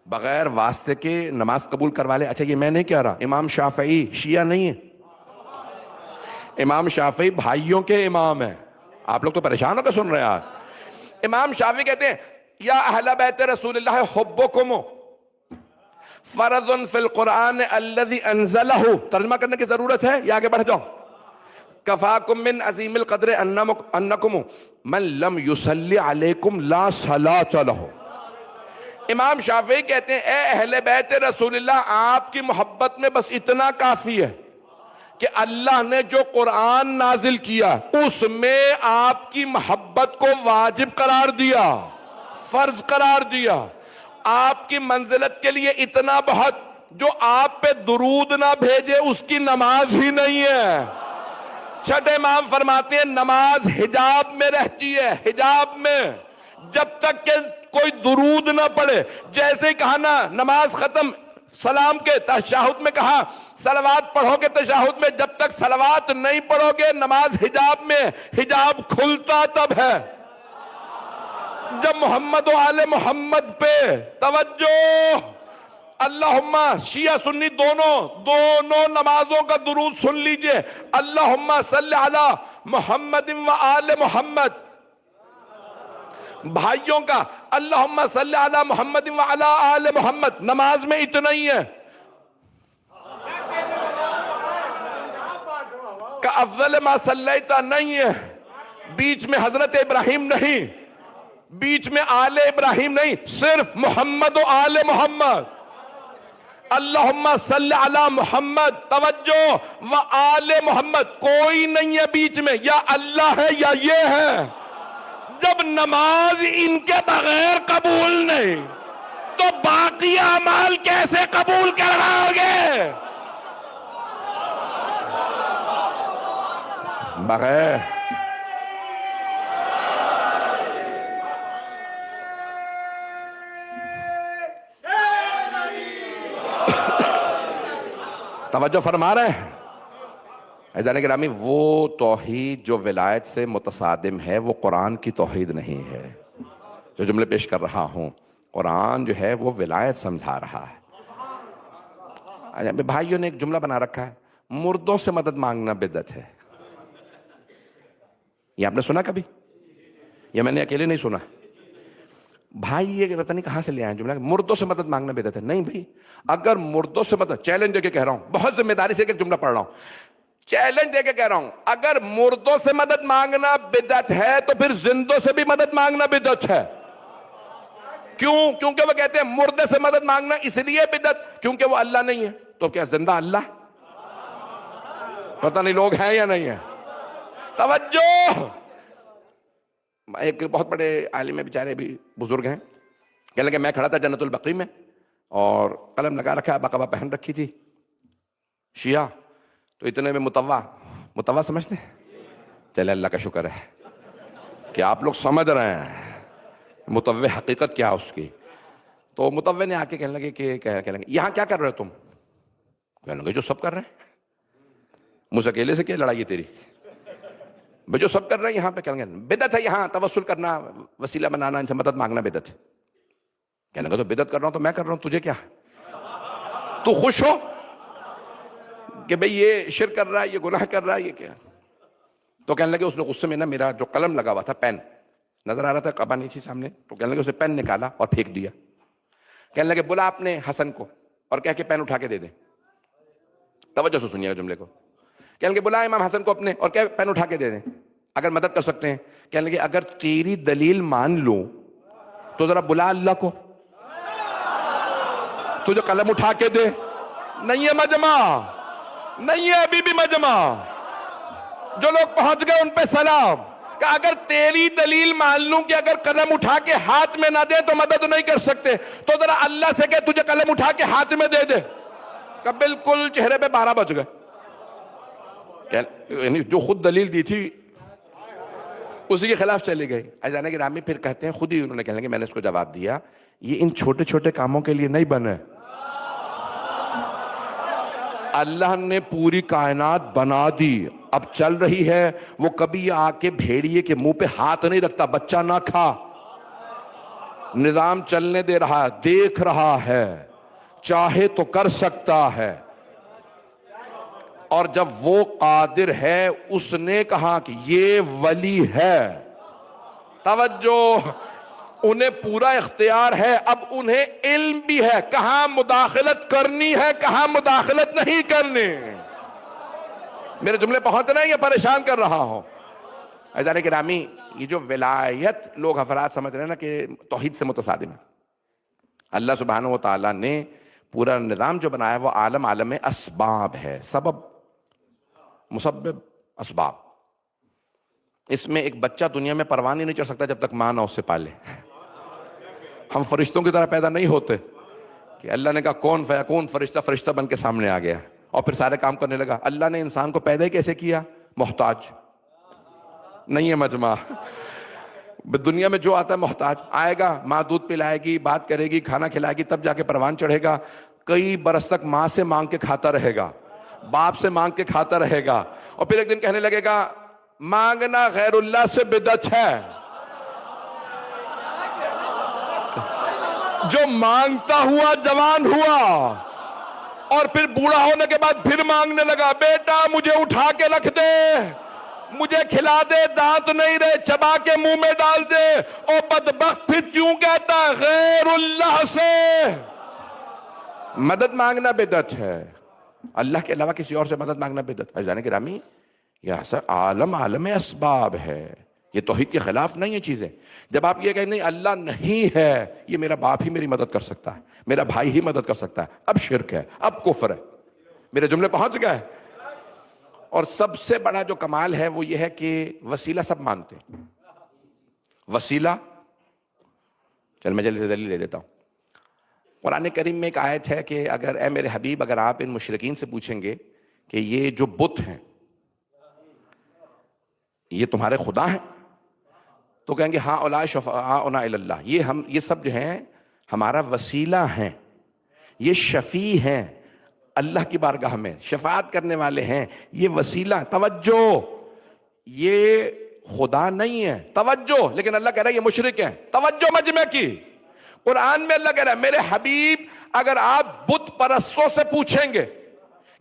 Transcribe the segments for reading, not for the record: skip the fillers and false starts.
بغیر واسطے کے نماز قبول کروا لے. اچھا یہ میں نہیں کہہ رہا, امام شافعی شیعہ نہیں ہے, امام شافعی بھائیوں کے امام ہیں. آپ لوگ تو پریشان ہو کے سن رہے ہیں. امام شافعی کہتے ہیں یا اہل بیت رسول اللہ حبکم فرض فی القرآن الذی انزلہ. ترجمہ کرنے کی ضرورت ہے یا آگے بڑھ جاؤ؟ کفاکم من عظیم القدر انکم من لم یصلی علیکم لا صلاۃ لہ. امام شافعی کہتے ہیں اے اہل بیت رسول اللہ, آپ کی محبت میں بس اتنا کافی ہے کہ اللہ نے جو قرآن نازل کیا اس میں آپ کی محبت کو واجب قرار دیا, فرض قرار دیا. آپ کی منزلت کے لیے اتنا بہت, جو آپ پہ درود نہ بھیجے اس کی نماز ہی نہیں ہے. چھٹے امام فرماتے ہیں نماز حجاب میں رہتی ہے, حجاب میں, جب تک کہ کوئی درود نہ پڑھے. جیسے ہی کہا نا نماز ختم, سلام کے تشہد میں کہا صلوات پڑھو گے تشہد میں, جب تک صلوات نہیں پڑھو گے نماز حجاب میں. حجاب کھلتا تب ہے جب محمد و آل محمد پہ توجہ. اللہم, شیعہ سنی دونوں نمازوں کا درود سن لیجئے. اللہم صلی علی محمد و آل محمد. بھائیوں کا اللہم صلی علی محمد و علی آل محمد. نماز میں اتنا ہی ہے. کہ افضل ما صلیتا نہیں ہے, بیچ میں حضرت ابراہیم نہیں, بیچ میں آل ابراہیم نہیں, صرف محمد و آل محمد. اللہم صلی علی محمد, توجہ, و آل محمد. کوئی نہیں ہے بیچ میں, یا اللہ ہے یا یہ ہے. جب نماز ان کے بغیر قبول نہیں تو باقی اعمال کیسے قبول کرواؤ گے؟ بغیر توجہ فرما رہے ہیں عزیزان گرامی. وہ توحید جو ولایت سے متصادم ہے وہ قرآن کی توحید نہیں ہے. جو جملے پیش کر رہا ہوں, قرآن جو ہے وہ ولایت سمجھا رہا ہے. بھائیوں نے ایک جملہ بنا رکھا ہے, مردوں سے مدد مانگنا بدعت ہے. یہ آپ نے سنا کبھی؟ یہ میں نے اکیلے نہیں سنا. بھائی یہ پتہ نہیں کہاں سے لے آئے جملہ, مردوں سے مدد مانگنا بدعت ہے. نہیں بھائی, اگر مردوں سے مدد, چیلنج دے کے کہہ رہا ہوں, بہت ذمہ داری سے ایک جملہ پڑھ رہا ہوں, چیلنج دے کے کہہ رہا ہوں, اگر مردوں سے مدد مانگنا بدعت ہے تو پھر زندوں سے بھی مدد مانگنا بدعت ہے. کیوں؟ کیونکہ وہ کہتے ہیں مردے سے مدد مانگنا اس لیے بدعت کیونکہ وہ اللہ نہیں ہے. تو کیا زندہ اللہ؟ پتہ نہیں لوگ ہیں یا نہیں ہیں. توجہ. ایک بہت بڑے عالم بیچارے بھی بزرگ ہیں, کہنے لگے میں کھڑا تھا جنت البقیع میں اور قلم لگا رکھا, بقبہ پہن رکھی تھی شیعہ, تو اتنے میں متوا سمجھتے ہیں؟ چلے اللہ کا شکر ہے کہ آپ لوگ سمجھ رہے ہیں متوع حقیقت کیا اس کی. تو متوع نے آ کے کہنے لگے کہ یہاں کیا کر رہے ہو تم؟ کہنے لگے جو سب کر رہے ہیں. مجھ سے اکیلے سے کیا لڑائی ہے تیری؟ بھئی جو سب کر رہے ہیں یہاں پہ. کہنے لگے بدعت ہے یہاں توسل کرنا, وسیلہ بنانا, ان سے مدد مانگنا بدعت ہے. کہنے لگے تو بدعت کر رہا ہوں تو میں کر رہا ہوں, تجھے کیا؟ تو خوش ہو کہ بھئی یہ شرک کر رہا ہے, یہ گناہ کر رہا ہے, یہ کیا؟ تو کہنے لگے اس نے غصے میں نا میرا جو قلم لگا ہوا تھا, پین نظر آ رہا تھا, قبا نہیں تھی سامنے, تو کہنے لگے اس نے پین نکالا اور پھینک دیا. کہنے لگے بلا اپنے حسن کو اور کہہ کے پین اٹھا کے دے دے. توجہ سے سنیے گا جملے کو. کہنے لگے بلا امام حسن کو اپنے اور کہہ پین اٹھا کے دے دیں اگر مدد کر سکتے ہیں. کہنے لگے اگر تیری دلیل مان لوں تو ذرا بلا اللہ کو, تجھے قلم اٹھا کے دے. نہیں ہے مجمع, نہیں ہے ابھی بھی مجمع. جو لوگ پہنچ گئے ان پہ سلام. کہ اگر تیری دلیل مان لوں کہ اگر قلم اٹھا کے ہاتھ میں نہ دے تو مدد نہیں کر سکتے, تو ذرا اللہ سے کہ تجھے قلم اٹھا کے ہاتھ میں دے دے. کہ بالکل چہرے پہ 12 بج گئے. یعنی جو خود دلیل دی تھی اسی کے خلاف چلے گئے. عزیزان گرامی پھر کہتے ہیں, خود ہی انہوں نے کہنے لگے میں نے اس کو جواب دیا, یہ ان چھوٹے چھوٹے کاموں کے لیے نہیں بنے. اللہ نے پوری کائنات بنا دی, اب چل رہی ہے. وہ کبھی آ کے بھیڑیے کے منہ پہ ہاتھ نہیں رکھتا, بچہ نہ کھا. نظام چلنے دے رہا ہے، دیکھ رہا ہے، چاہے تو کر سکتا ہے۔ اور جب وہ قادر ہے، اس نے کہا کہ یہ ولی ہے، توجہ، انہیں پورا اختیار ہے، اب انہیں علم بھی ہے کہاں مداخلت کرنی ہے، کہاں مداخلت نہیں کرنی۔ میرے جملے پہنچ رہے ہیں یا پریشان کر رہا ہوں؟ عزیزان گرامی، یہ جو ولایت لوگ افراد سمجھ رہے ہیں نا کہ توحید سے متصادم ہے، اللہ سبحانہ و تعالیٰ نے پورا نظام جو بنایا ہے وہ عالم اسباب ہے، سبب، مسبب، اسباب۔ اس میں ایک بچہ دنیا میں پروان ہی نہیں چڑھ سکتا جب تک ماں نہ اسے پالے۔ ہم فرشتوں کی طرح پیدا نہیں ہوتے کہ اللہ نے کہا کون فیکون، فرشتہ فرشتہ بن کے سامنے آ گیا اور پھر سارے کام کرنے لگا۔ اللہ نے انسان کو پیدا ہی کیسے کیا؟ محتاج نہیں ہے مجمع، دنیا میں جو آتا ہے محتاج، آئے گا، ماں دودھ پلائے گی، بات کرے گی، کھانا کھلائے گی، تب جا کے پروان چڑھے گا۔ کئی برس تک ماں سے مانگ کے کھاتا رہے گا، باپ سے مانگ کے کھاتا رہے گا، اور پھر ایک دن کہنے لگے گا مانگنا غیر اللہ سے بدعت ہے۔ جو مانگتا ہوا جوان ہوا اور پھر بوڑھا ہونے کے بعد پھر مانگنے لگا، بیٹا مجھے اٹھا کے رکھ دے، مجھے کھلا دے، دانت نہیں رہے چبا کے منہ میں ڈال دے۔ او بدبخت پھر کیوں کہتا ہے غیر اللہ سے مدد مانگنا بدعت ہے، اللہ کے علاوہ کسی اور سے مدد مانگنا بدعت ہے۔ عزیزان گرامی، یہ اصل عالم اسباب ہے، یہ توحید کے خلاف نہیں ہے چیزیں۔ جب آپ یہ کہیں نہیں اللہ نہیں ہے، یہ میرا باپ ہی میری مدد کر سکتا ہے، میرا بھائی ہی مدد کر سکتا ہے، اب شرک ہے، اب کفر ہے۔ میرے جملے پہنچ گئے؟ اور سب سے بڑا جو کمال ہے وہ یہ ہے کہ وسیلہ سب مانتے ہیں۔ وسیلہ، چل میں جلدی سے دلیل لے دیتا ہوں۔ قرآن کریم میں ایک آیت ہے کہ اگر اے میرے حبیب، اگر آپ ان مشرکین سے پوچھیں گے کہ یہ جو بت ہیں یہ تمہارے خدا ہیں، تو کہیں گے ہاں اولا شفعاؤنا الی اللہ، یہ سب جو ہیں ہمارا وسیلہ ہیں، یہ شفیع ہیں اللہ کی بارگاہ میں، شفاعت کرنے والے ہیں، یہ وسیلہ۔ توجہ، یہ خدا نہیں ہے، توجہ، لیکن اللہ کہہ رہا ہے یہ مشرک ہیں۔ توجہ مجمع کی، قرآن میں اللہ کہہ رہا ہے میرے حبیب اگر آپ بت پرستوں سے پوچھیں گے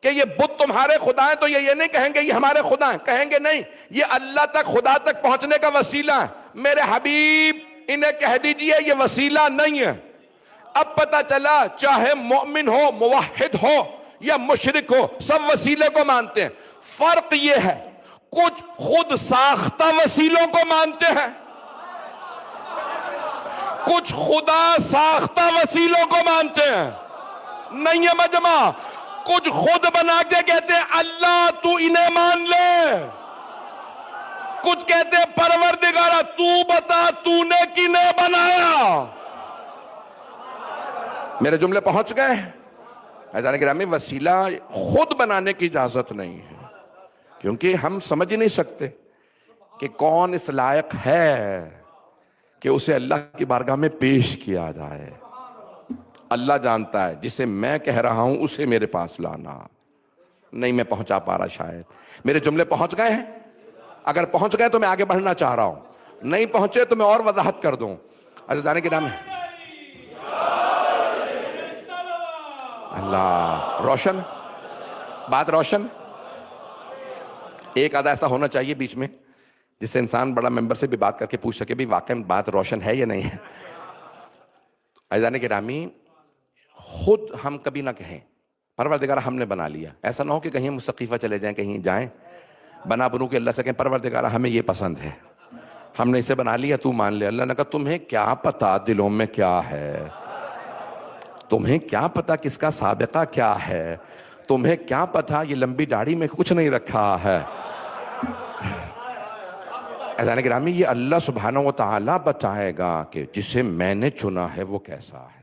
کہ یہ بت تمہارے خدا ہیں، تو یہ نہیں کہیں گے یہ ہمارے خدا ہیں، کہیں گے نہیں یہ اللہ تک، خدا تک پہنچنے کا وسیلہ ہے۔ میرے حبیب انہیں کہہ دیجئے یہ وسیلہ نہیں ہے۔ اب پتہ چلا چاہے مومن ہو، موحد ہو یا مشرک ہو، سب وسیلے کو مانتے ہیں۔ فرق یہ ہے کچھ خود ساختہ وسیلوں کو مانتے ہیں، کچھ خدا ساختہ وسیلوں کو مانتے ہیں۔ نہیں ہے مجمع، کچھ خود بنا کے کہتے ہیں اللہ تو انہیں مان لے، کچھ کہتے ہیں پروردگارہ تو بتا تو نے کنہیں بنایا۔ میرے جملے پہنچ گئے؟ عزیزان گرامی، وسیلہ خود بنانے کی اجازت نہیں ہے، کیونکہ ہم سمجھ نہیں سکتے کہ کون اس لائق ہے کہ اسے اللہ کی بارگاہ میں پیش کیا جائے۔ اللہ جانتا ہے، جسے میں کہہ رہا ہوں اسے میرے پاس لانا۔ نہیں میں پہنچا پا رہا شاید۔ میرے جملے پہنچ گئے ہیں؟ اگر پہنچ گئے تو میں آگے بڑھنا چاہ رہا ہوں، نہیں پہنچے تو میں اور وضاحت کر دوں۔ عزیزان گرامی، اللہ روشن، بات روشن، ایک آدھا ایسا ہونا چاہیے بیچ میں جس سے انسان بڑا ممبر سے بھی بات کر کے پوچھ سکے بھی واقعی بات روشن ہے یا نہیں ہے۔ عزیزان گرامی، خود ہم کبھی نہ کہیں پروردگارہ ہم نے بنا لیا، ایسا نہ ہو کہ کہیں مستقیفہ چلے جائیں، کہیں جائیں بنا بنو کے اللہ سے کہیں پروردگارہ ہمیں یہ پسند ہے، ہم نے اسے بنا لیا تو مان لے۔ اللہ نے کہا تمہیں کیا پتا دلوں میں کیا ہے، تمہیں کیا پتا کس کا سابقہ کیا ہے، تمہیں کیا پتا یہ لمبی داڑھی میں کچھ نہیں رکھا ہے۔ عزیزان گرامی، یہ اللہ سبحانہ و تعالیٰ بتائے گا کہ جسے میں نے چنا ہے وہ کیسا ہے۔